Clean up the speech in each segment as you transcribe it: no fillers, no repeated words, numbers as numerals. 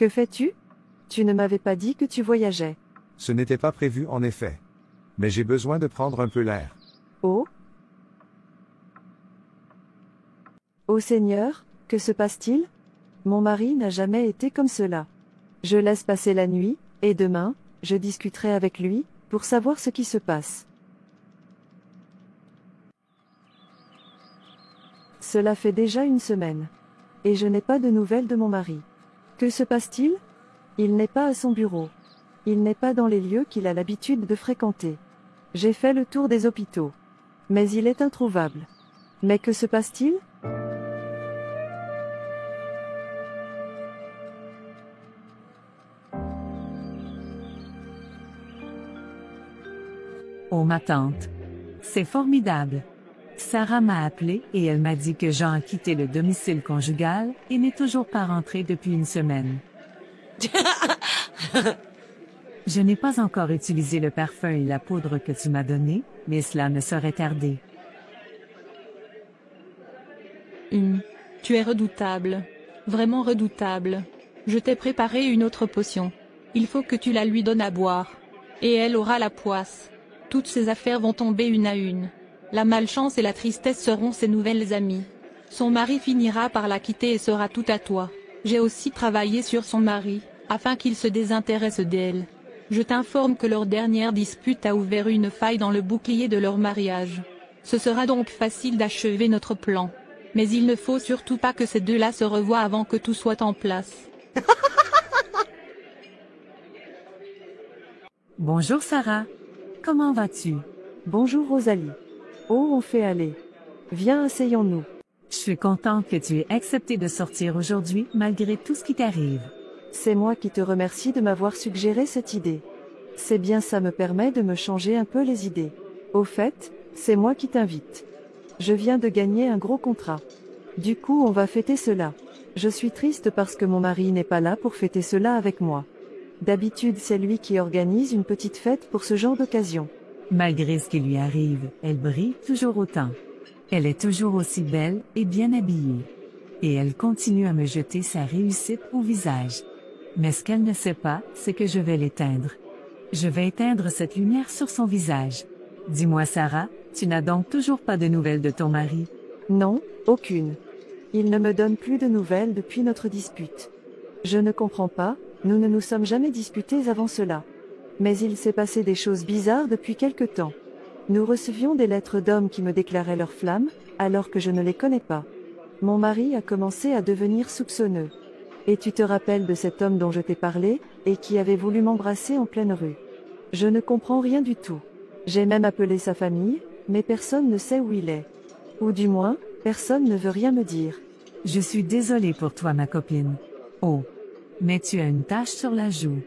Que fais-tu? Tu ne m'avais pas dit que tu voyageais. Ce n'était pas prévu en effet. Mais j'ai besoin de prendre un peu l'air. Oh? Ô Seigneur, que se passe-t-il? Mon mari n'a jamais été comme cela. Je laisse passer la nuit, et demain, je discuterai avec lui, pour savoir ce qui se passe. Cela fait déjà une semaine. Et je n'ai pas de nouvelles de mon mari. Que se passe-t-il? Il n'est pas à son bureau. Il n'est pas dans les lieux qu'il a l'habitude de fréquenter. J'ai fait le tour des hôpitaux. Mais il est introuvable. Mais que se passe-t-il? Oh ma tante. C'est formidable. Sarah m'a appelé et elle m'a dit que Jean a quitté le domicile conjugal et n'est toujours pas rentré depuis une semaine. Je n'ai pas encore utilisé le parfum et la poudre que tu m'as donné, mais cela ne saurait tarder. Tu es redoutable. Vraiment redoutable. Je t'ai préparé une autre potion. Il faut que tu la lui donnes à boire. Et elle aura la poisse. Toutes ses affaires vont tomber une à une. La malchance et la tristesse seront ses nouvelles amies. Son mari finira par la quitter et sera tout à toi. J'ai aussi travaillé sur son mari, afin qu'il se désintéresse d'elle. Je t'informe que leur dernière dispute a ouvert une faille dans le bouclier de leur mariage. Ce sera donc facile d'achever notre plan. Mais il ne faut surtout pas que ces deux-là se revoient avant que tout soit en place. Bonjour Sarah. Comment vas-tu? Bonjour Rosalie. Oh, on fait aller. Viens, asseyons-nous. Je suis contente que tu aies accepté de sortir aujourd'hui malgré tout ce qui t'arrive. C'est moi qui te remercie de m'avoir suggéré cette idée. C'est bien, ça me permet de me changer un peu les idées. Au fait, c'est moi qui t'invite. Je viens de gagner un gros contrat. Du coup, on va fêter cela. Je suis triste parce que mon mari n'est pas là pour fêter cela avec moi. D'habitude, c'est lui qui organise une petite fête pour ce genre d'occasion. Malgré ce qui lui arrive, elle brille toujours autant. Elle est toujours aussi belle et bien habillée. Et elle continue à me jeter sa réussite au visage. Mais ce qu'elle ne sait pas, c'est que je vais l'éteindre. Je vais éteindre cette lumière sur son visage. Dis-moi Sarah, tu n'as donc toujours pas de nouvelles de ton mari? Non, aucune. Il ne me donne plus de nouvelles depuis notre dispute. Je ne comprends pas, nous ne nous sommes jamais disputés avant cela. Mais il s'est passé des choses bizarres depuis quelque temps. Nous recevions des lettres d'hommes qui me déclaraient leur flamme, alors que je ne les connais pas. Mon mari a commencé à devenir soupçonneux. Et tu te rappelles de cet homme dont je t'ai parlé, et qui avait voulu m'embrasser en pleine rue. Je ne comprends rien du tout. J'ai même appelé sa famille, mais personne ne sait où il est. Ou du moins, personne ne veut rien me dire. Je suis désolée pour toi ma copine. Oh. Mais tu as une tache sur la joue.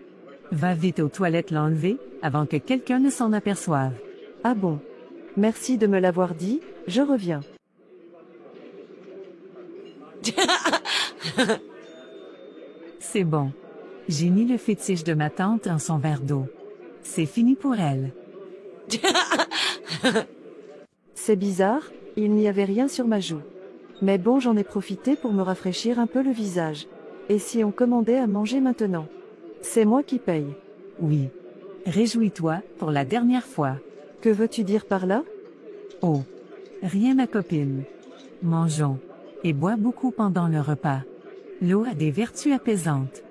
Va vite aux toilettes l'enlever, avant que quelqu'un ne s'en aperçoive. Ah bon? Merci de me l'avoir dit, je reviens. C'est bon. J'ai mis le fétiche de ma tante dans son verre d'eau. C'est fini pour elle. C'est bizarre, il n'y avait rien sur ma joue. Mais bon, j'en ai profité pour me rafraîchir un peu le visage. Et si on commandait à manger maintenant? C'est moi qui paye. Oui. Réjouis-toi, pour la dernière fois. Que veux-tu dire par là? Oh. Rien ma copine. Mangeons. Et bois beaucoup pendant le repas. L'eau a des vertus apaisantes.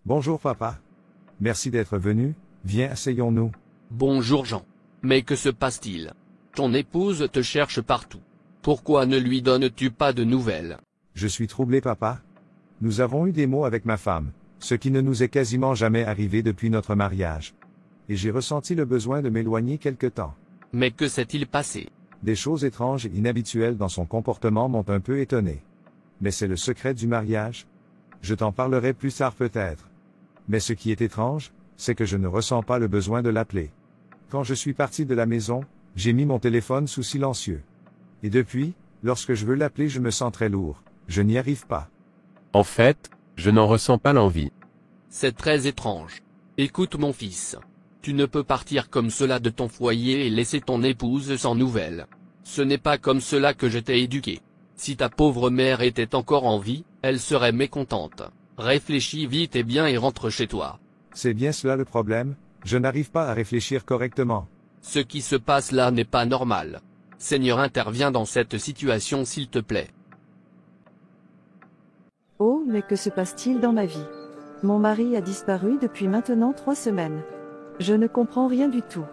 Bonjour papa. Merci d'être venu, viens asseyons-nous. Bonjour Jean. Mais que se passe-t-il? Ton épouse te cherche partout. Pourquoi ne lui donnes-tu pas de nouvelles? Je suis troublé papa. Nous avons eu des mots avec ma femme, ce qui ne nous est quasiment jamais arrivé depuis notre mariage. Et j'ai ressenti le besoin de m'éloigner quelque temps. Mais que s'est-il passé? Des choses étranges et inhabituelles dans son comportement m'ont un peu étonné. Mais c'est le secret du mariage. Je t'en parlerai plus tard peut-être. Mais ce qui est étrange, c'est que je ne ressens pas le besoin de l'appeler. Quand je suis parti de la maison, j'ai mis mon téléphone sous silencieux. Et depuis, lorsque je veux l'appeler, je me sens très lourd. Je n'y arrive pas. En fait, je n'en ressens pas l'envie. C'est très étrange. Écoute mon fils. Tu ne peux partir comme cela de ton foyer et laisser ton épouse sans nouvelles. Ce n'est pas comme cela que je t'ai éduqué. Si ta pauvre mère était encore en vie, elle serait mécontente. Réfléchis vite et bien et rentre chez toi. C'est bien cela le problème, je n'arrive pas à réfléchir correctement. Ce qui se passe là n'est pas normal. Seigneur, interviens dans cette situation s'il te plaît. Oh, mais que se passe-t-il dans ma vie? Mon mari a disparu depuis maintenant 3 semaines. Je ne comprends rien du tout.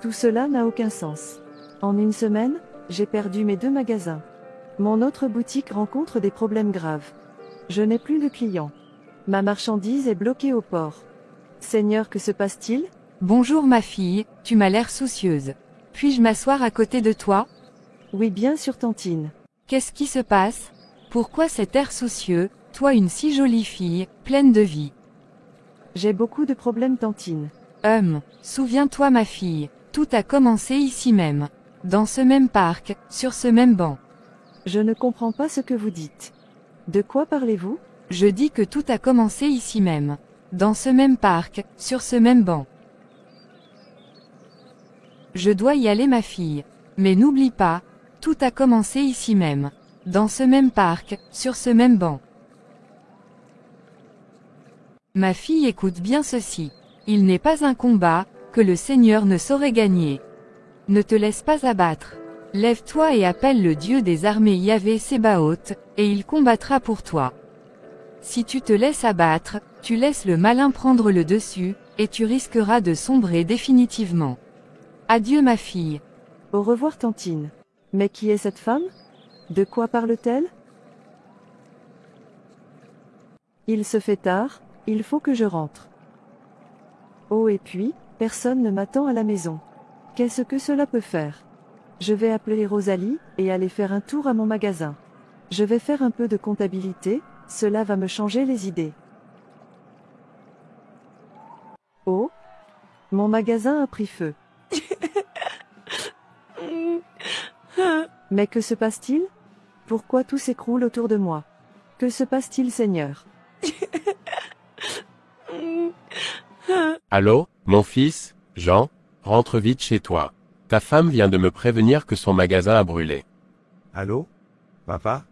Tout cela n'a aucun sens. En une semaine, j'ai perdu mes 2 magasins. Mon autre boutique rencontre des problèmes graves. Je n'ai plus de clients. Ma marchandise est bloquée au port. Seigneur, que se passe-t-il? Bonjour ma fille, tu m'as l'air soucieuse. Puis-je m'asseoir à côté de toi? Oui, bien sûr, tantine. Qu'est-ce qui se passe? Pourquoi cet air soucieux, toi une si jolie fille, pleine de vie? J'ai beaucoup de problèmes, tantine. Souviens-toi ma fille, tout a commencé ici même. Dans ce même parc, sur ce même banc. Je ne comprends pas ce que vous dites. De quoi parlez-vous? Je dis que tout a commencé ici même. Dans ce même parc, sur ce même banc. Je dois y aller ma fille. Mais n'oublie pas, tout a commencé ici même. Dans ce même parc, sur ce même banc. Ma fille, écoute bien ceci. Il n'est pas un combat, que le Seigneur ne saurait gagner. Ne te laisse pas abattre. Lève-toi et appelle le Dieu des armées Yahvé Sébaoth, et il combattra pour toi. Si tu te laisses abattre, tu laisses le malin prendre le dessus, et tu risqueras de sombrer définitivement. Adieu ma fille. Au revoir, tantine. Mais qui est cette femme? De quoi parle-t-elle? Il se fait tard, il faut que je rentre. Oh, et puis, personne ne m'attend à la maison. Qu'est-ce que cela peut faire? Je vais appeler Rosalie, et aller faire un tour à mon magasin. Je vais faire un peu de comptabilité, cela va me changer les idées. Oh? Mon magasin a pris feu. Mais que se passe-t-il? Pourquoi tout s'écroule autour de moi? Que se passe-t-il, Seigneur? Allô, mon fils, Jean, rentre vite chez toi. Ta femme vient de me prévenir que son magasin a brûlé. Allô? Papa?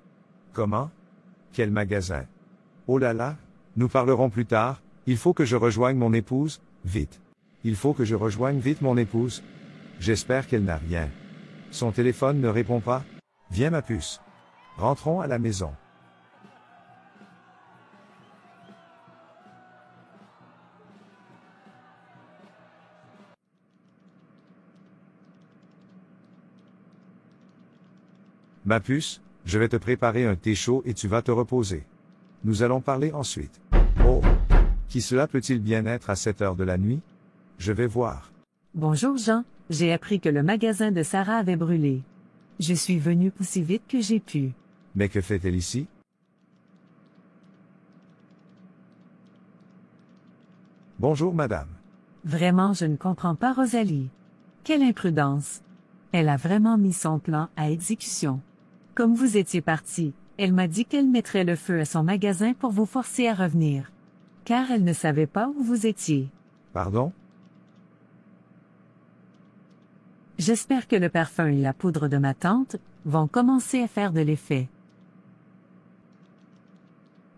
Comment? Quel magasin? Oh là là, nous parlerons plus tard, il faut que je rejoigne mon épouse, vite. Il faut que je rejoigne vite mon épouse. J'espère qu'elle n'a rien. Son téléphone ne répond pas? Viens ma puce. Rentrons à la maison. Ma puce, je vais te préparer un thé chaud et tu vas te reposer. Nous allons parler ensuite. Oh! Qui cela peut-il bien être à cette heure de la nuit? Je vais voir. Bonjour Jean, j'ai appris que le magasin de Sarah avait brûlé. Je suis venu aussi vite que j'ai pu. Mais que fait-elle ici? Bonjour madame. Vraiment, je ne comprends pas Rosalie. Quelle imprudence. Elle a vraiment mis son plan à exécution. Comme vous étiez parti, elle m'a dit qu'elle mettrait le feu à son magasin pour vous forcer à revenir. Car elle ne savait pas où vous étiez. Pardon? J'espère que le parfum et la poudre de ma tante vont commencer à faire de l'effet.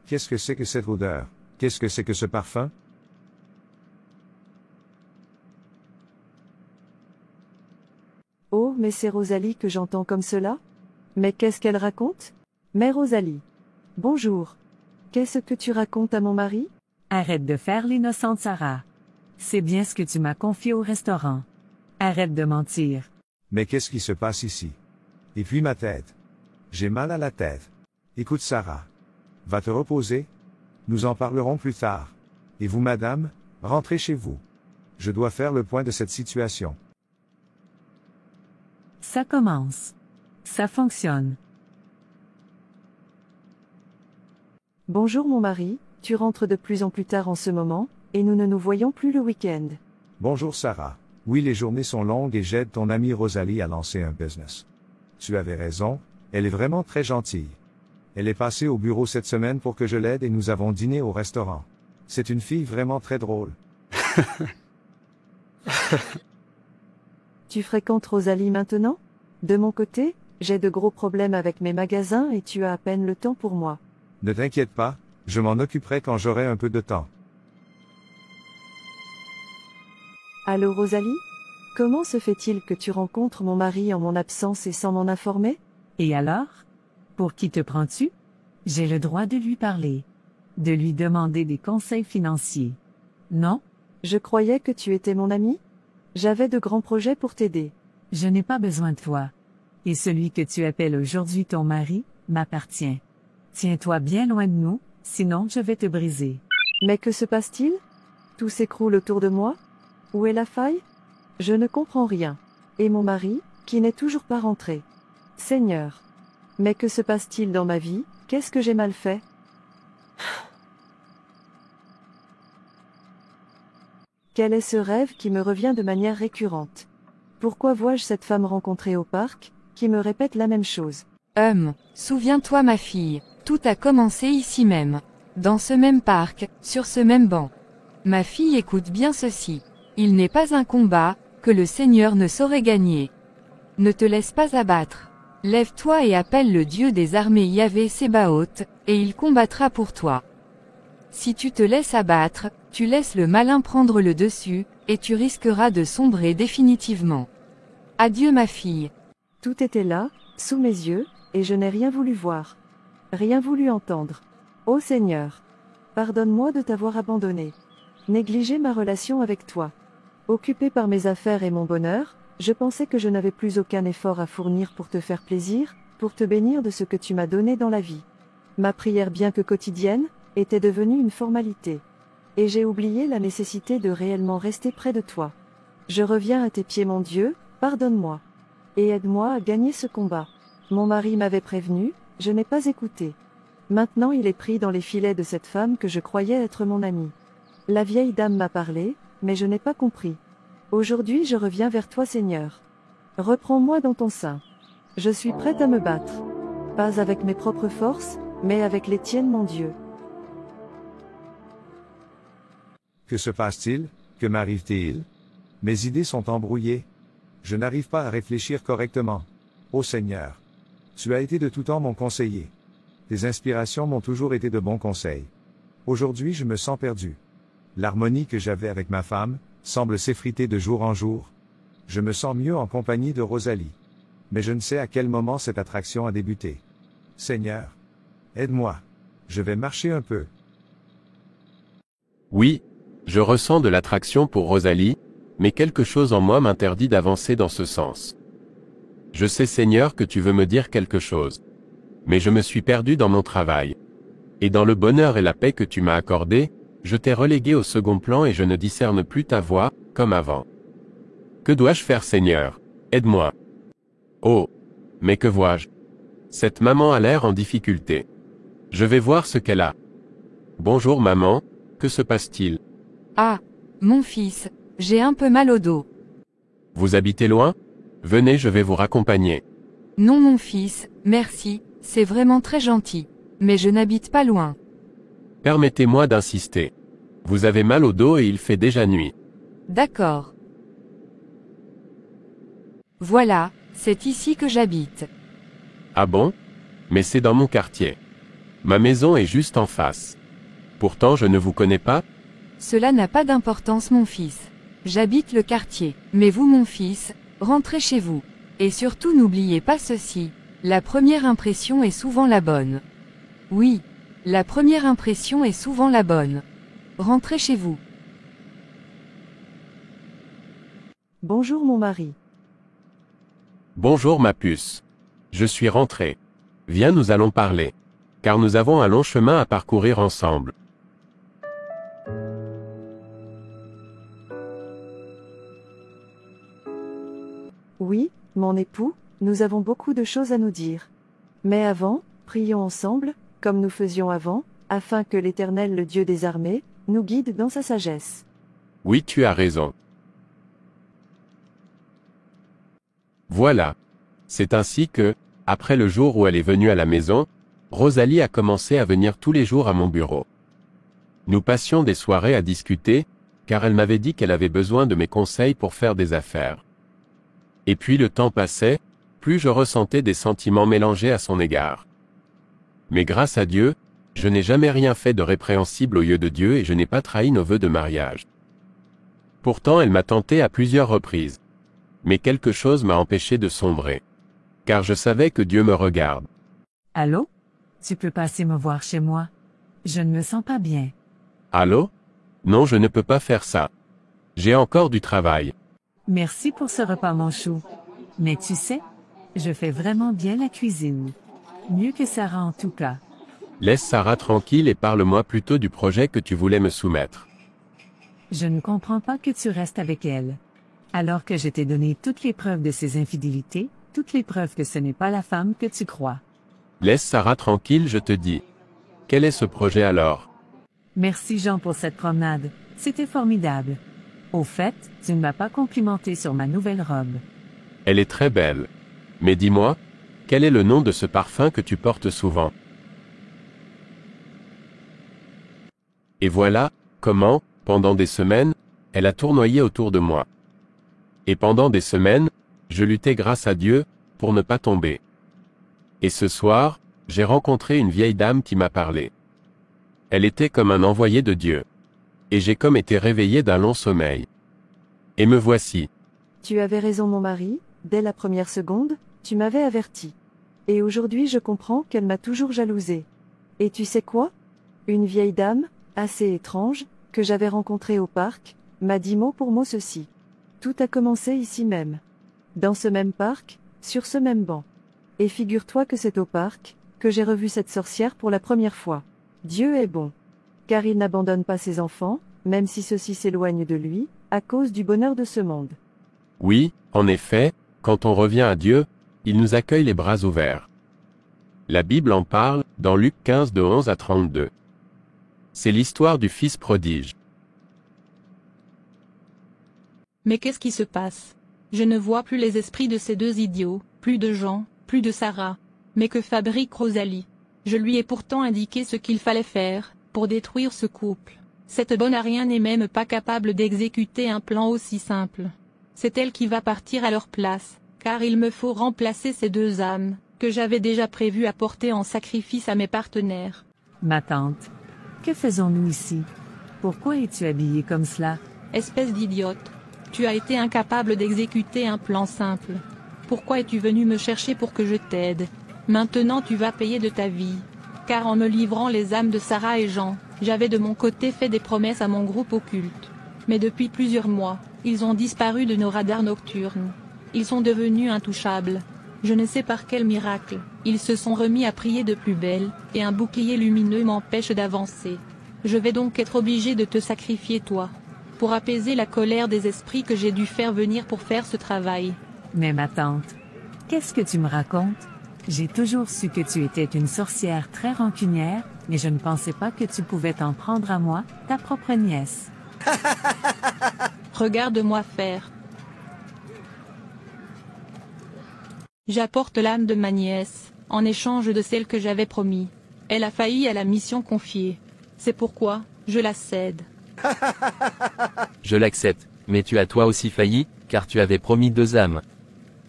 Qu'est-ce que c'est que cette odeur? Qu'est-ce que c'est que ce parfum? Oh, mais c'est Rosalie que j'entends comme cela? Mais qu'est-ce qu'elle raconte? Mère Rosalie. Bonjour. Qu'est-ce que tu racontes à mon mari? Arrête de faire l'innocente Sarah. C'est bien ce que tu m'as confié au restaurant. Arrête de mentir. Mais qu'est-ce qui se passe ici? Et puis ma tête. J'ai mal à la tête. Écoute Sarah. Va te reposer. Nous en parlerons plus tard. Et vous madame, rentrez chez vous. Je dois faire le point de cette situation. Ça commence. Ça fonctionne. Bonjour mon mari, tu rentres de plus en plus tard en ce moment, et nous ne nous voyons plus le week-end. Bonjour Sarah. Oui, les journées sont longues et j'aide ton amie Rosalie à lancer un business. Tu avais raison, elle est vraiment très gentille. Elle est passée au bureau cette semaine pour que je l'aide et nous avons dîné au restaurant. C'est une fille vraiment très drôle. Tu fréquentes Rosalie maintenant? De mon côté, J'ai de gros problèmes avec mes magasins et tu as à peine le temps pour moi. Ne t'inquiète pas, je m'en occuperai quand j'aurai un peu de temps. Allô Rosalie? Comment se fait-il que tu rencontres mon mari en mon absence et sans m'en informer? Et alors? Pour qui te prends-tu? J'ai le droit de lui parler. De lui demander des conseils financiers. Non? Je croyais que tu étais mon ami? J'avais de grands projets pour t'aider. Je n'ai pas besoin de toi. Et celui que tu appelles aujourd'hui ton mari, m'appartient. Tiens-toi bien loin de nous, sinon je vais te briser. Mais que se passe-t-il? Tout s'écroule autour de moi? Où est la faille? Je ne comprends rien. Et mon mari, qui n'est toujours pas rentré. Seigneur. Mais que se passe-t-il dans ma vie? Qu'est-ce que j'ai mal fait? Quel est ce rêve qui me revient de manière récurrente? Pourquoi vois-je cette femme rencontrée au parc, qui me répète la même chose? Souviens-toi ma fille, tout a commencé ici même. Dans ce même parc, sur ce même banc. Ma fille, écoute bien ceci. Il n'est pas un combat, que le Seigneur ne saurait gagner. Ne te laisse pas abattre. Lève-toi et appelle le Dieu des armées Yahvé Sébaoth, et il combattra pour toi. Si tu te laisses abattre, tu laisses le malin prendre le dessus, et tu risqueras de sombrer définitivement. Adieu ma fille. Tout était là, sous mes yeux, et je n'ai rien voulu voir. Rien voulu entendre. Ô Seigneur! Pardonne-moi de t'avoir abandonné. Négligé ma relation avec toi. Occupé par mes affaires et mon bonheur, je pensais que je n'avais plus aucun effort à fournir pour te faire plaisir, pour te bénir de ce que tu m'as donné dans la vie. Ma prière, bien que quotidienne, était devenue une formalité. Et j'ai oublié la nécessité de réellement rester près de toi. Je reviens à tes pieds mon Dieu, pardonne-moi. Et aide-moi à gagner ce combat. Mon mari m'avait prévenu, je n'ai pas écouté. Maintenant il est pris dans les filets de cette femme que je croyais être mon amie. La vieille dame m'a parlé, mais je n'ai pas compris. Aujourd'hui je reviens vers toi Seigneur. Reprends-moi dans ton sein. Je suis prête à me battre. Pas avec mes propres forces, mais avec les tiennes mon Dieu. Que se passe-t-il? Que m'arrive-t-il? Mes idées sont embrouillées. Je n'arrive pas à réfléchir correctement. Ô Seigneur! Tu as été de tout temps mon conseiller. Tes inspirations m'ont toujours été de bons conseils. Aujourd'hui je me sens perdu. L'harmonie que j'avais avec ma femme semble s'effriter de jour en jour. Je me sens mieux en compagnie de Rosalie. Mais je ne sais à quel moment cette attraction a débuté. Seigneur, aide-moi. Je vais marcher un peu. Oui, je ressens de l'attraction pour Rosalie, mais quelque chose en moi m'interdit d'avancer dans ce sens. Je sais Seigneur que tu veux me dire quelque chose. Mais je me suis perdu dans mon travail. Et dans le bonheur et la paix que tu m'as accordé, je t'ai relégué au second plan et je ne discerne plus ta voix, comme avant. Que dois-je faire Seigneur? Aide-moi. Oh! Mais que vois-je? Cette maman a l'air en difficulté. Je vais voir ce qu'elle a. Bonjour maman, que se passe-t-il? Ah, mon fils, j'ai un peu mal au dos. Vous habitez loin? Venez, je vais vous raccompagner. Non mon fils, merci, c'est vraiment très gentil. Mais je n'habite pas loin. Permettez-moi d'insister. Vous avez mal au dos et il fait déjà nuit. D'accord. Voilà, c'est ici que j'habite. Ah bon? Mais c'est dans mon quartier. Ma maison est juste en face. Pourtant je ne vous connais pas? Cela n'a pas d'importance mon fils. J'habite le quartier. Mais vous mon fils, rentrez chez vous. Et surtout n'oubliez pas ceci. La première impression est souvent la bonne. Oui, la première impression est souvent la bonne. Rentrez chez vous. Bonjour mon mari. Bonjour ma puce. Je suis rentré. Viens, nous allons parler. Car nous avons un long chemin à parcourir ensemble. Oui, mon époux, nous avons beaucoup de choses à nous dire. Mais avant, prions ensemble, comme nous faisions avant, afin que l'Éternel, le Dieu des armées, nous guide dans sa sagesse. Oui, tu as raison. Voilà. C'est ainsi que, après le jour où elle est venue à la maison, Rosalie a commencé à venir tous les jours à mon bureau. Nous passions des soirées à discuter, car elle m'avait dit qu'elle avait besoin de mes conseils pour faire des affaires. Et puis le temps passait, plus je ressentais des sentiments mélangés à son égard. Mais grâce à Dieu, je n'ai jamais rien fait de répréhensible aux yeux de Dieu et je n'ai pas trahi nos vœux de mariage. Pourtant elle m'a tenté à plusieurs reprises. Mais quelque chose m'a empêché de sombrer. Car je savais que Dieu me regarde. Allô? Tu peux passer me voir chez moi? Je ne me sens pas bien. Allô? Non, je ne peux pas faire ça. J'ai encore du travail. Merci pour ce repas, mon chou. Mais tu sais, je fais vraiment bien la cuisine. Mieux que Sarah en tout cas. Laisse Sarah tranquille et parle-moi plutôt du projet que tu voulais me soumettre. Je ne comprends pas que tu restes avec elle. Alors que je t'ai donné toutes les preuves de ses infidélités, toutes les preuves que ce n'est pas la femme que tu crois. Laisse Sarah tranquille, je te dis. Quel est ce projet alors? Merci Jean pour cette promenade, c'était formidable. Au fait, tu ne m'as pas complimenté sur ma nouvelle robe. Elle est très belle. Mais dis-moi, quel est le nom de ce parfum que tu portes souvent? Et voilà, comment, pendant des semaines, elle a tournoyé autour de moi. Et pendant des semaines, je luttais grâce à Dieu, pour ne pas tomber. Et ce soir, j'ai rencontré une vieille dame qui m'a parlé. Elle était comme un envoyé de Dieu. Et j'ai comme été réveillé d'un long sommeil. Et me voici. Tu avais raison mon mari, dès la première seconde, tu m'avais averti. Et aujourd'hui je comprends qu'elle m'a toujours jalousée. Et tu sais quoi? Une vieille dame, assez étrange, que j'avais rencontrée au parc, m'a dit mot pour mot ceci. Tout a commencé ici même. Dans ce même parc, sur ce même banc. Et figure-toi que c'est au parc, que j'ai revu cette sorcière pour la première fois. Dieu est bon. Car il n'abandonne pas ses enfants, même si ceux-ci s'éloignent de lui, à cause du bonheur de ce monde. Oui, en effet, quand on revient à Dieu, il nous accueille les bras ouverts. La Bible en parle, dans Luc 15 de 11 à 32. C'est l'histoire du fils prodige. Mais qu'est-ce qui se passe? Je ne vois plus les esprits de ces deux idiots, plus de Jean, plus de Sarah. Mais que fabrique Rosalie? Je lui ai pourtant indiqué ce qu'il fallait faire, pour détruire ce couple. Cette bonne à rien n'est même pas capable d'exécuter un plan aussi simple. C'est elle qui va partir à leur place, car il me faut remplacer ces deux âmes, que j'avais déjà prévu apporter en sacrifice à mes partenaires. Ma tante, que faisons-nous ici? Pourquoi es-tu habillée comme cela? Espèce d'idiote. Tu as été incapable d'exécuter un plan simple. Pourquoi es-tu venu me chercher pour que je t'aide? Maintenant tu vas payer de ta vie. Car en me livrant les âmes de Sarah et Jean, j'avais de mon côté fait des promesses à mon groupe occulte. Mais depuis plusieurs mois, ils ont disparu de nos radars nocturnes. Ils sont devenus intouchables. Je ne sais par quel miracle, ils se sont remis à prier de plus belle, et un bouclier lumineux m'empêche d'avancer. Je vais donc être obligé de te sacrifier toi, pour apaiser la colère des esprits que j'ai dû faire venir pour faire ce travail. Mais ma tante, qu'est-ce que tu me racontes? J'ai toujours su que tu étais une sorcière très rancunière, mais je ne pensais pas que tu pouvais t'en prendre à moi, ta propre nièce. Regarde-moi faire. J'apporte l'âme de ma nièce, en échange de celle que j'avais promis. Elle a failli à la mission confiée. C'est pourquoi, je la cède. Je l'accepte, mais tu as toi aussi failli, car tu avais promis deux âmes.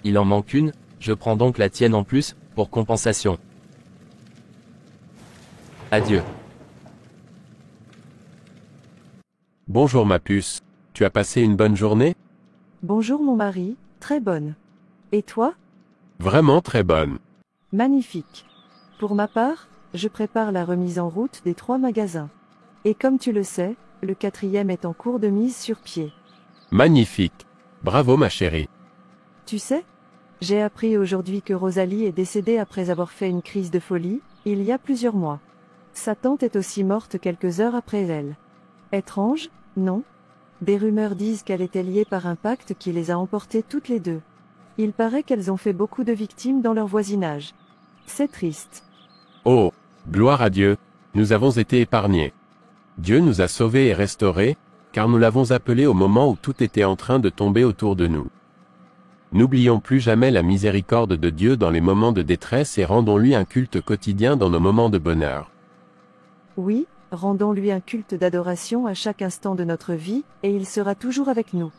Il en manque une, je prends donc la tienne en plus, pour compensation. Adieu. Bonjour ma puce. Tu as passé une bonne journée? Bonjour mon mari, très bonne. Et toi? Vraiment très bonne. Magnifique. Pour ma part, je prépare la remise en route des 3 magasins. Et comme tu le sais, le 4e est en cours de mise sur pied. Magnifique. Bravo ma chérie. Tu sais, j'ai appris aujourd'hui que Rosalie est décédée après avoir fait une crise de folie, il y a plusieurs mois. Sa tante est aussi morte quelques heures après elle. Étrange, non? Des rumeurs disent qu'elle était liée par un pacte qui les a emportées toutes les deux. Il paraît qu'elles ont fait beaucoup de victimes dans leur voisinage. C'est triste. Oh, gloire à Dieu, nous avons été épargnés. Dieu nous a sauvés et restaurés, car nous l'avons appelé au moment où tout était en train de tomber autour de nous. N'oublions plus jamais la miséricorde de Dieu dans les moments de détresse et rendons-lui un culte quotidien dans nos moments de bonheur. Oui, rendons-lui un culte d'adoration à chaque instant de notre vie, et il sera toujours avec nous.